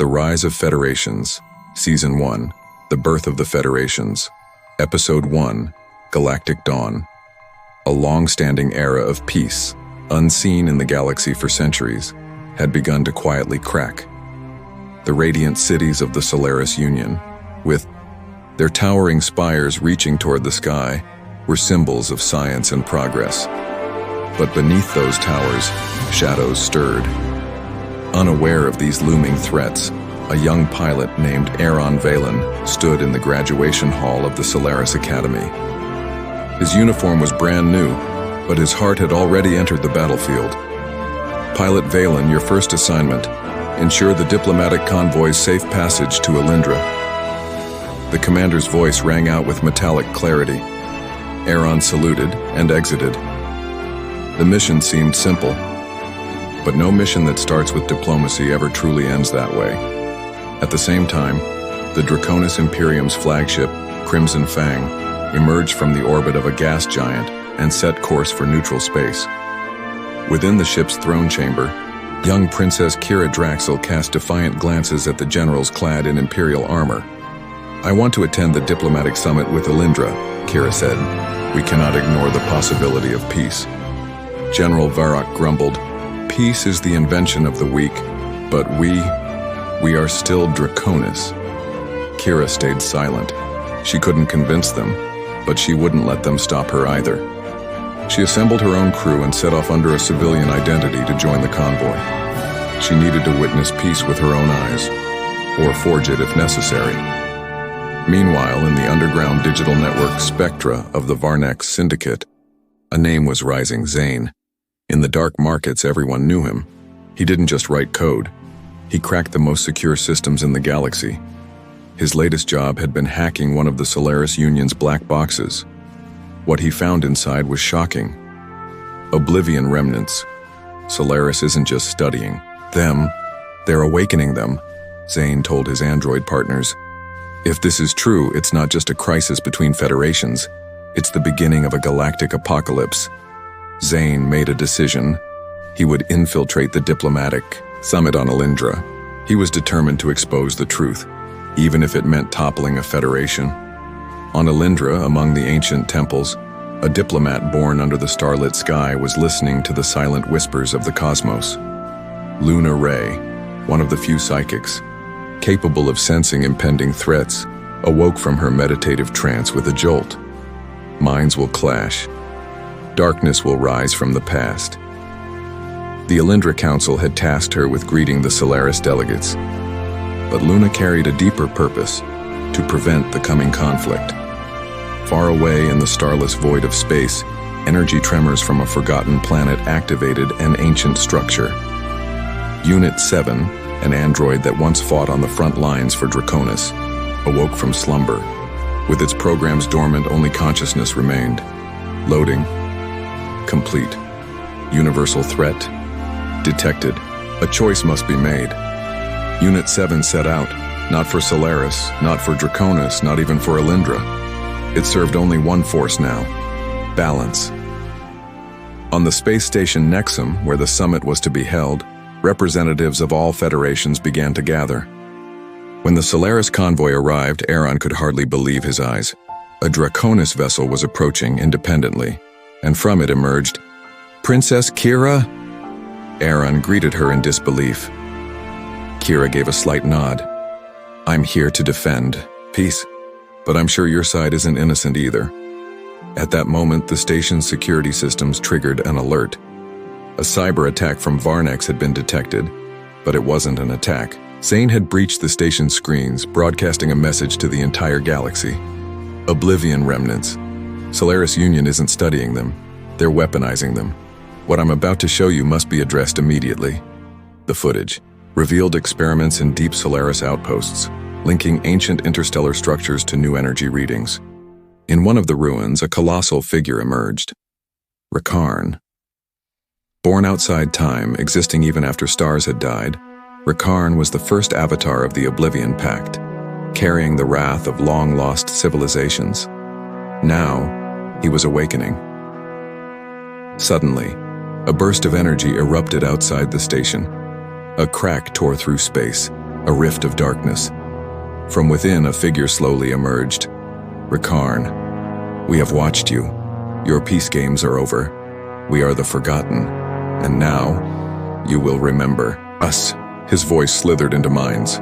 The Rise of Federations, Season 1, The Birth of the Federations, Episode 1, Galactic Dawn. A long-standing era of peace, unseen in the galaxy for centuries, had begun to quietly crack. The radiant cities of the Solaris Union, with their towering spires reaching toward the sky, were symbols of science and progress. But beneath those towers, shadows stirred. Unaware of these looming threats, a young pilot named Aeron Valen stood in the graduation hall of the Solaris Academy. His uniform was brand new, but his heart had already entered the battlefield. Pilot Valen, your first assignment: ensure the diplomatic convoy's safe passage to Elyndra. The commander's voice rang out with metallic clarity. Aeron saluted and exited. The mission seemed simple, but no mission that starts with diplomacy ever truly ends that way. At the same time, the Draconis Imperium's flagship, Crimson Fang, emerged from the orbit of a gas giant and set course for neutral space. Within the ship's throne chamber, young Princess Kira Draxel cast defiant glances at the generals clad in Imperial armor. "I want to attend the diplomatic summit with Elyndra," Kira said. "We cannot ignore the possibility of peace." General Varrock grumbled, "Peace is the invention of the weak, but we are still Draconis." Kira stayed silent. She couldn't convince them, but she wouldn't let them stop her either. She assembled her own crew and set off under a civilian identity to join the convoy. She needed to witness peace with her own eyes, or forge it if necessary. Meanwhile, in the underground digital network Spectra of the Varnex Syndicate, a name was rising: Zayne. In the dark markets, everyone knew him. He didn't just write code. He cracked the most secure systems in the galaxy. His latest job had been hacking one of the Solaris Union's black boxes. What he found inside was shocking. Oblivion remnants. Solaris isn't just studying them, they're awakening them, Zayne told his android partners. If this is true, it's not just a crisis between federations. It's the beginning of a galactic apocalypse. Zayne made a decision. He would infiltrate the diplomatic summit on Elyndra. He was determined to expose the truth, even if it meant toppling a federation. On Elyndra, among the ancient temples, a diplomat born under the starlit sky was listening to the silent whispers of the cosmos. Luna Ray, one of the few psychics, capable of sensing impending threats, awoke from her meditative trance with a jolt. Minds will clash. Darkness will rise from the past. The Elyndra Council had tasked her with greeting the Solaris delegates. But Luna carried a deeper purpose: to prevent the coming conflict. Far away in the starless void of space, energy tremors from a forgotten planet activated an ancient structure. Unit 7, an android that once fought on the front lines for Draconis, awoke from slumber. With its programs dormant, only consciousness remained. Loading. Complete. Universal threat detected. A choice must be made. Unit 7 set out, not for Solaris, not for Draconis, not even for Elyndra. It served only one force now: balance. On the space station Nexum, where the summit was to be held, representatives of all federations began to gather. When the Solaris convoy arrived, Aeron could hardly believe his eyes. A Draconis vessel was approaching independently, and from it emerged Princess Kira. Aeron greeted her in disbelief. Kira gave a slight nod. "I'm here to defend peace, but I'm sure your side isn't innocent either." At that moment, the station's security systems triggered an alert. A cyber attack from Varnex had been detected, but it wasn't an attack. Zayne had breached the station's screens, broadcasting a message to the entire galaxy. Oblivion remnants. Solaris Union isn't studying them. They're weaponizing them. What I'm about to show you must be addressed immediately. The footage revealed experiments in deep Solaris outposts, linking ancient interstellar structures to new energy readings. In one of the ruins, a colossal figure emerged. Rakarn. Born outside time, existing even after stars had died, Rakarn was the first avatar of the Oblivion Pact, carrying the wrath of long-lost civilizations. Now, he was awakening. Suddenly, a burst of energy erupted outside the station. A crack tore through space, a rift of darkness. From within, a figure slowly emerged. Rakarn, we have watched you. Your peace games are over. We are the Forgotten, and now you will remember us. His voice slithered into minds.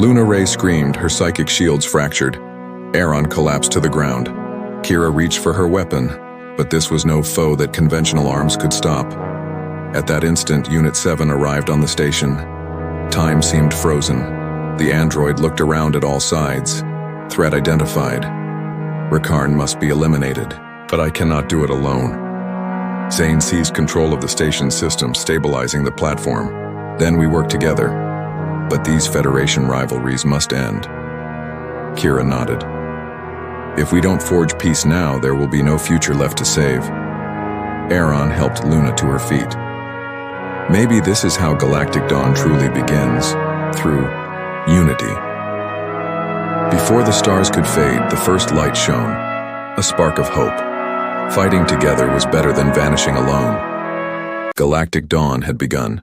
Luna Ray screamed, her psychic shields fractured. Aeron collapsed to the ground. Kira reached for her weapon, but this was no foe that conventional arms could stop. At that instant, Unit 7 arrived on the station. Time seemed frozen. The android looked around at all sides. Threat identified. Rakarn must be eliminated, but I cannot do it alone. Zayne seized control of the station's system, stabilizing the platform. Then we work together. But these Federation rivalries must end. Kira nodded. If we don't forge peace now, there will be no future left to save. Aeron helped Luna to her feet. Maybe this is how Galactic Dawn truly begins, through unity. Before the stars could fade, the first light shone, a spark of hope. Fighting together was better than vanishing alone. Galactic Dawn had begun.